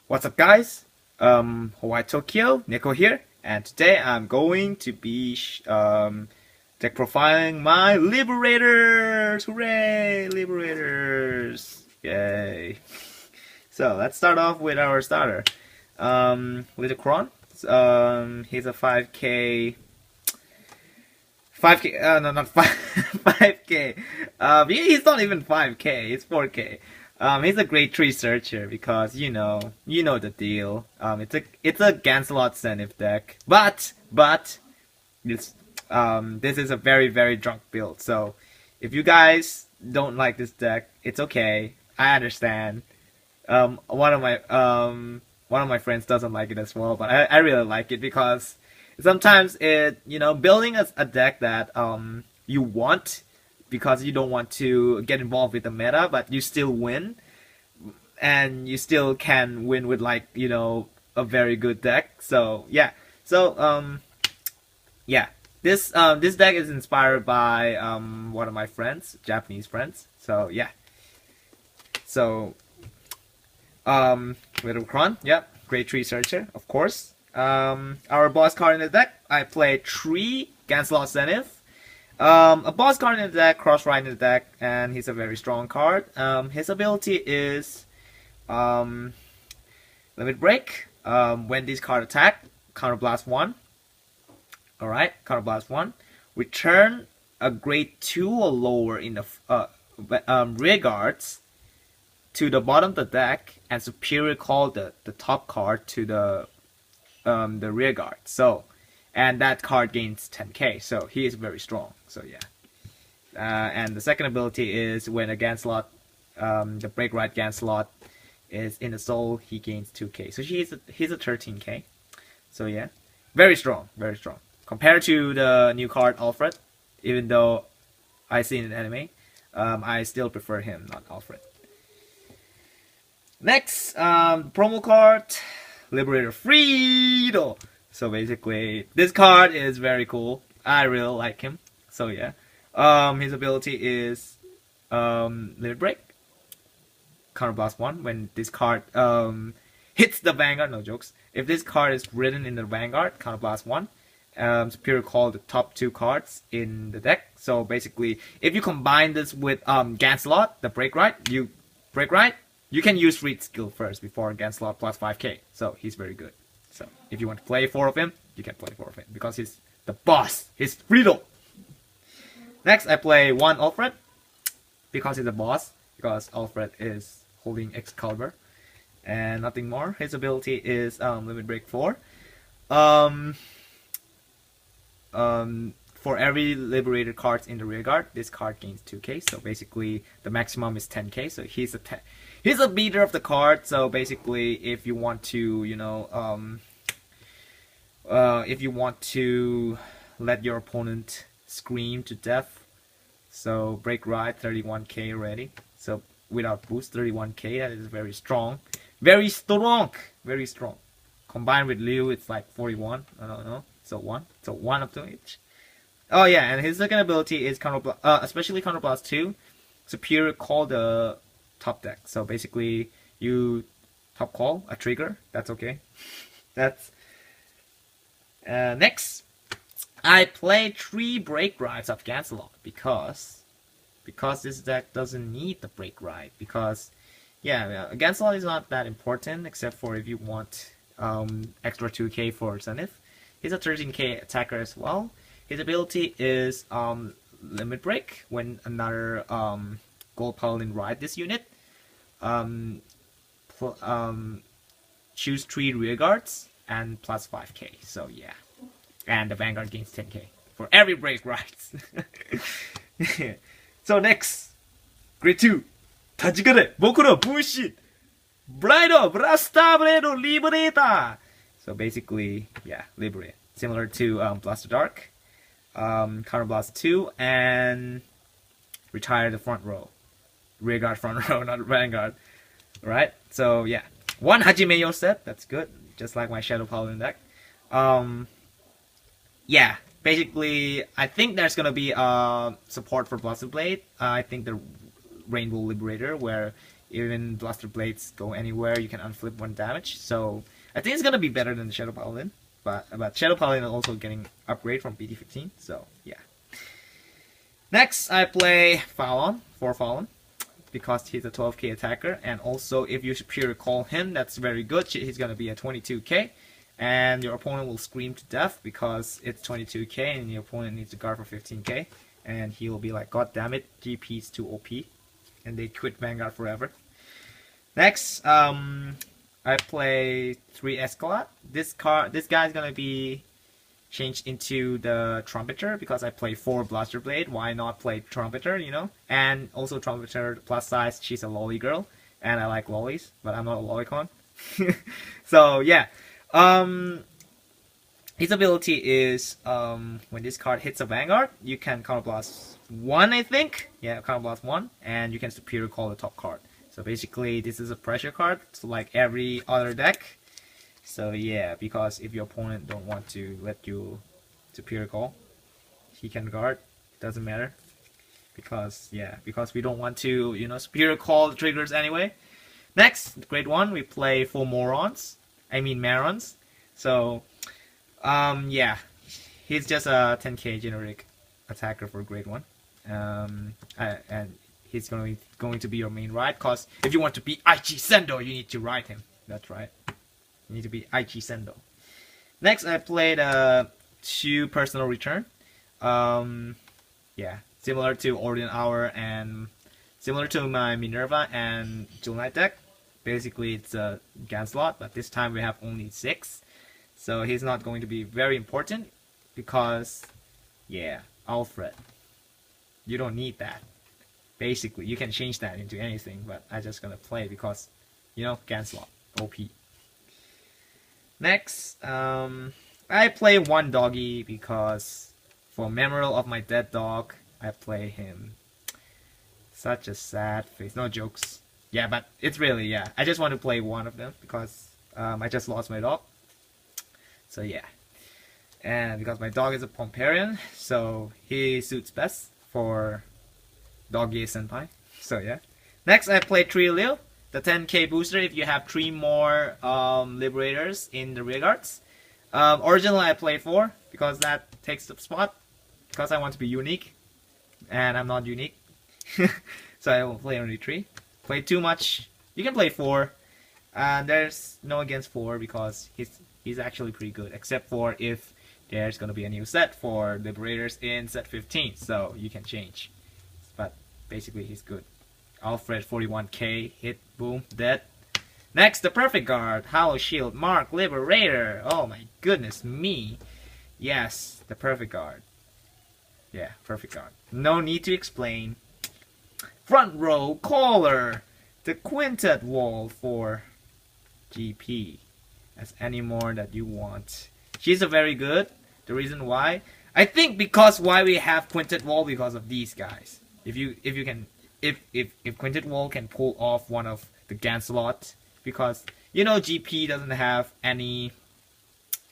What's up, guys? Hawaii Tokyo, Nico here, and today I'm going to be deck profiling my Liberators. Hooray, Liberators! Yay! So let's start off with our starter, Little Kron. He's a 5K. 5K, no, not 5, 5K. He's not even 5K, it's 4K. He's a great tree searcher because you know the deal. It's a Gancalot Zenith deck, but this is a very drunk build. So if you guys don't like this deck, it's okay. I understand. One of my friends doesn't like it as well, but I really like it because sometimes building a deck that you want because you don't want to get involved with the meta, but you still win, and you still can win with a very good deck. So yeah, yeah, this deck is inspired by one of my friends, Japanese friends. So yeah, so Little Kron, yep, great tree searcher, of course. Our boss card in the deck, I play 3 Gancalot Zenith. A boss card in the deck, Cross Ride in the deck, and he's a very strong card. His ability is Limit Break. When this card attack, Counterblast 1. Alright, Counterblast 1. Return a grade 2 or lower in the rear guards to the bottom of the deck, and superior call the top card to the rear guard. So, and that card gains 10k. So he is very strong. So yeah. And the second ability is when a Gancalot, the Break Right Gancalot is in the soul, he gains 2k. So he's a 13k. So yeah, very strong, very strong. Compared to the new card Alfred, even though I seen an anime, I still prefer him, not Alfred. Next, promo card, Liberator FREEDO. So basically, this card is very cool. I really like him. So yeah, his ability is Limit Break, Counterblast 1. When this card hits the Vanguard, no jokes. If this card is written in the Vanguard, Counterblast 1. Superior call the top 2 cards in the deck. So basically, if you combine this with Gancalot, the Break Right, you can use Reed skill first before Gancalot plus 5k. So he's very good. So if you want to play 4 of him, you can play 4 of him because he's the boss. He's FREEDO. Next, I play 1 Alfred because he's a boss. Because Alfred is holding Excalibur and nothing more. His ability is Limit Break 4. For every Liberator cards in the rear guard, this card gains 2k. So basically, the maximum is 10k. So he's a beater of the card. So basically, if you want to, if you want to let your opponent scream to death, so Break Right 31k already. So without boost 31k, that is very strong, very strong, very strong. Combined with Liu, it's like 41. I don't know. So one up to each. Oh yeah, and his second ability is especially Counterblast 2, superior call the top deck. So basically, you top call a trigger. That's okay. That's next. I play 3 Break Rides of Gancalot because this deck doesn't need the Break Ride. Because yeah, Gancalot is not that important except for if you want extra 2k for Zenith. He's a 13k attacker as well. His ability is Limit Break. When another Gold Paladin ride this unit, choose 3 rear guards and plus 5k. So yeah, and the Vanguard gains 10k for every Break rides. So next, grade 2, Tajikare Boku no Bushi Brido Blaster Blade Liberator. So basically, yeah, Liberate. Similar to Blaster Dark, Counterblast 2, and retire the front row. Rear guard front row, not Vanguard. Right? So yeah. 1 Hajime Yo set, that's good. Just like my Shadow Paladin deck. Yeah, basically, I think there's gonna be support for Blaster Blade. I think the Rainbow Liberator, where Even Blaster Blades go anywhere, you can unflip 1 damage. So I think it's gonna be better than the Shadow Paladin. But Shadow Paladin is also getting upgrade from BT15. So yeah. Next, I play Fallon for Fallon because he's a 12k attacker, and also if you Superior Call him, that's very good. He's gonna be a 22k, and your opponent will scream to death because it's 22k, and your opponent needs to guard for 15k, and he will be like, God damn it, GP's too OP, and they quit Vanguard forever. Next, I play 3 Escalot. This guy is gonna be changed into the Trumpeter because I play 4 Blaster Blade. Why not play Trumpeter, you know? And also Trumpeter plus size, she's a lolly girl, and I like lollies, but I'm not a lolicon. So yeah, his ability is when this card hits a Vanguard, you can counterblast 1, I think. Yeah, counterblast 1, and you can Superior Call the top card. So basically, this is a pressure card, so like every other deck. So yeah, because if your opponent don't want to let you Superior Call, he can guard. Doesn't matter. Because yeah, because we don't want to, you know, Superior Call the triggers anyway. Next, grade 1, we play 4 Morons. I mean Marons. So yeah, he's just a 10k generic attacker for grade 1. And he's going to be your main ride, cause if you want to be Aichi Sendo, you need to ride him. That's right. You need to be Aichi Sendo. Next, I played 2 Personal Return. Yeah, similar to Orient Hour and similar to my Minerva and Jewel Knight deck. Basically, it's a Gancalot, but this time we have only 6. So he's not going to be very important because, yeah, Alfred. You don't need that. Basically, you can change that into anything, but I'm just gonna play because, you know, Gancalot, OP. Next, I play 1 doggy because for Memorial of My Dead Dog, I play him. Such a sad face, no jokes. Yeah, but it's really, yeah, I just want to play 1 of them because I just lost my dog. So yeah, and because my dog is a Pomperian, so he suits best for Doggy Senpai. So yeah. Next, I play 3 Leo, the 10k booster if you have 3 more Liberators in the rearguards. Originally, I play 4 because that takes the spot because I want to be unique, and I'm not unique. So I will play only 3. Play too much, you can play 4, and there's no against 4 because he's actually pretty good, except for if there's gonna be a new set for Liberators in set 15, so you can change. But basically, he's good. Alfred 41k, hit, boom, dead. Next, the Perfect Guard, Hollow Shield, Mark, Liberator. Oh my goodness me. Yes, the Perfect Guard. Yeah, Perfect Guard. No need to explain. Front Row Caller, the Quintet Wall for GP. As any more that you want. She's a very good. The reason why, I think because why we have Quintet Wall because of these guys. If Quintet Wall can pull off one of the Gancalot, because you know GP doesn't have any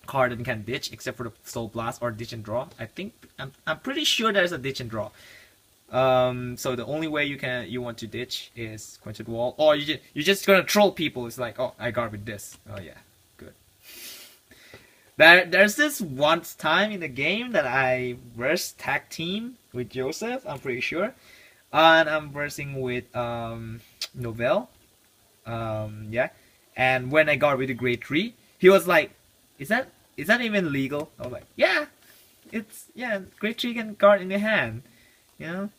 card that can ditch except for the Soul Blast or ditch and draw. I think I'm pretty sure there's a ditch and draw. So the only way you want to ditch is Quintet Wall, or you're just gonna troll people. It's like, oh, I guard with this. Oh yeah, good. There's this one time in the game that I versed tag team with Joseph. I'm pretty sure, and I'm versing with Novell. Yeah, and when I guard with the grade 3, he was like, "Is that even legal?" I was like, "Yeah, grade 3 can guard in your hand, you know."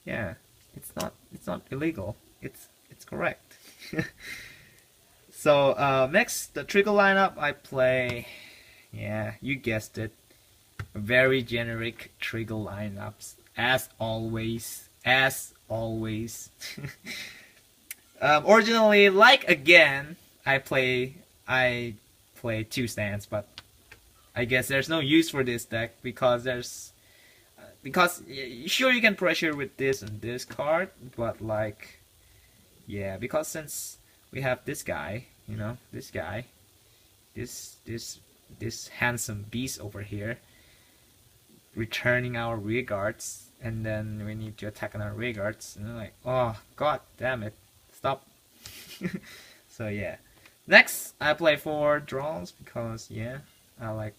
Yeah, it's not illegal. It's correct. So next, the trigger lineup I play. Yeah, you guessed it. Very generic trigger lineups as always. Originally, like again, I play 2 stands, but I guess there's no use for this deck because sure you can pressure with this and this card, but like, yeah, because since we have this guy, you know, this guy, this handsome beast over here, returning our rear guards, and then we need to attack on our rear guards, and I'm like, oh god damn it, stop So yeah. Next, I play for draws because yeah, I like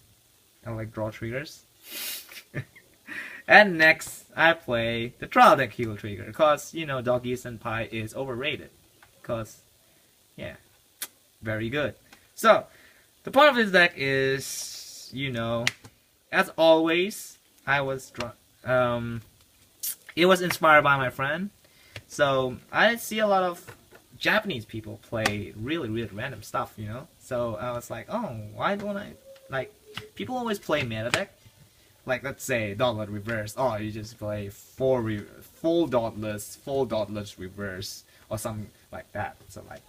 draw triggers. And next, I play the trial deck heal trigger because you know Doggy Senpai is overrated. Because yeah, very good. So the point of this deck is, you know, as always, it was inspired by my friend. So I see a lot of Japanese people play really random stuff, you know. So I was like, oh, why don't I like? People always play meta deck. Like let's say Dotlet reverse. Oh, you just play full Dotless reverse or something like that. So like,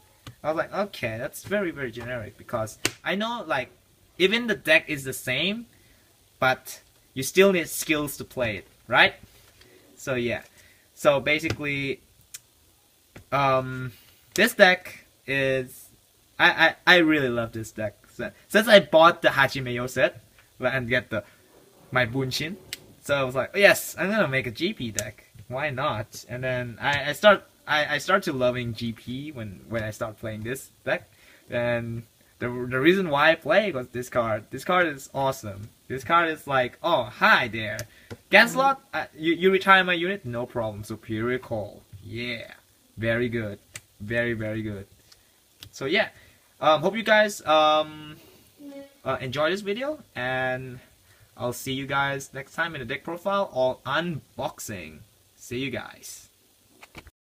I was like, okay, that's very generic because I know like even the deck is the same, but you still need skills to play it, right? So yeah. So basically, this deck is I really love this deck. Since I bought the Hachimeyo set and get my Bunshin, so I was like, yes, I'm gonna make a GP deck. Why not? And then I start to loving GP when I start playing this deck. And the reason why I play was this card. This card is awesome. This card is like, oh hi there, Gancalot, you retire my unit, no problem. Superior Call, yeah, very good, very good. So yeah, hope you guys enjoy this video, and I'll see you guys next time in the deck profile or unboxing. See you guys.